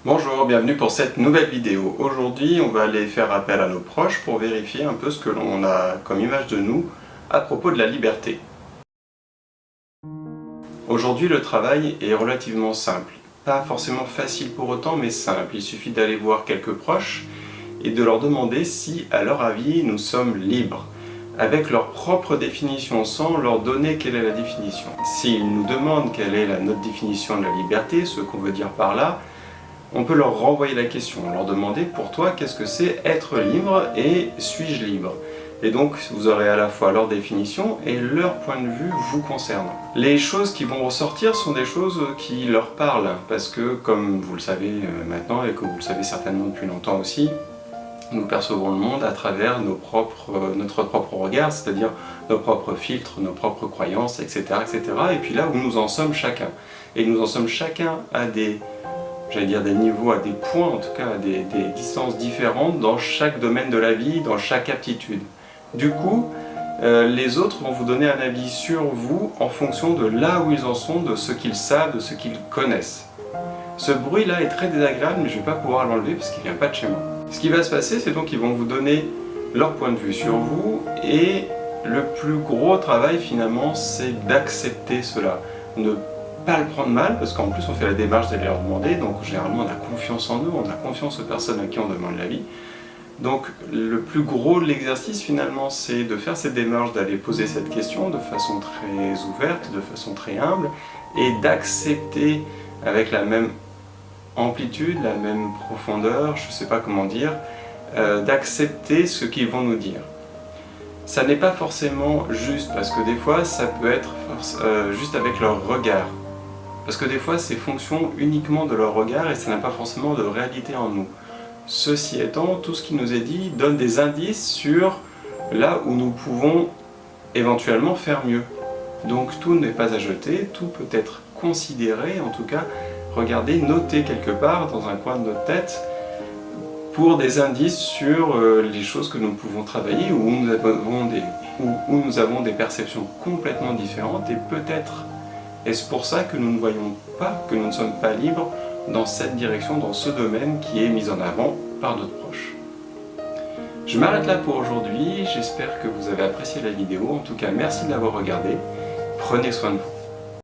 Bonjour, bienvenue pour cette nouvelle vidéo. Aujourd'hui, on va aller faire appel à nos proches pour vérifier un peu ce que l'on a comme image de nous à propos de la liberté. Aujourd'hui, le travail est relativement simple. Pas forcément facile pour autant, mais simple. Il suffit d'aller voir quelques proches et de leur demander si, à leur avis, nous sommes libres, avec leur propre définition, sans leur donner quelle est la définition. S'ils nous demandent quelle est notre définition de la liberté, ce qu'on veut dire par là, on peut leur renvoyer la question, leur demander pour toi qu'est-ce que c'est être libre et suis-je libre? Et donc vous aurez à la fois leur définition et leur point de vue vous concernant. Les choses qui vont ressortir sont des choses qui leur parlent, parce que comme vous le savez maintenant et que vous le savez certainement depuis longtemps aussi, nous percevons le monde à travers notre propre regard, c'est-à-dire nos propres filtres, nos propres croyances, etc., etc. Et puis là où nous en sommes chacun. Et nous en sommes chacun à des niveaux, à des points, en tout cas à des distances différentes dans chaque domaine de la vie, dans chaque aptitude. Du coup, les autres vont vous donner un avis sur vous en fonction de là où ils en sont, de ce qu'ils savent, de ce qu'ils connaissent. Ce bruit-là est très désagréable, mais je ne vais pas pouvoir l'enlever parce qu'il ne vient pas de chez moi. Ce qui va se passer, c'est donc qu'ils vont vous donner leur point de vue sur vous, et le plus gros travail finalement, c'est d'accepter cela. Ne pas le prendre mal, parce qu'en plus on fait la démarche d'aller leur demander, donc généralement on a confiance en eux, on a confiance aux personnes à qui on demande l'avis. Donc le plus gros de l'exercice finalement, c'est de faire cette démarche, d'aller poser cette question de façon très ouverte, de façon très humble, et d'accepter avec la même amplitude, la même profondeur, je ne sais pas comment dire, d'accepter ce qu'ils vont nous dire. Ça n'est pas forcément juste, parce que des fois ça peut être juste avec leur regard. Parce que des fois, c'est fonction uniquement de leur regard et ça n'a pas forcément de réalité en nous. Ceci étant, tout ce qui nous est dit donne des indices sur là où nous pouvons éventuellement faire mieux. Donc tout n'est pas à jeter, tout peut être considéré, en tout cas regardé, noté quelque part dans un coin de notre tête pour des indices sur les choses que nous pouvons travailler ou où nous avons des perceptions complètement différentes et peut-être est-ce pour ça que nous ne voyons pas, que nous ne sommes pas libres dans cette direction, dans ce domaine qui est mis en avant par notre proche. Je m'arrête là pour aujourd'hui, j'espère que vous avez apprécié la vidéo. En tout cas, merci de l'avoir regardée. Prenez soin de vous.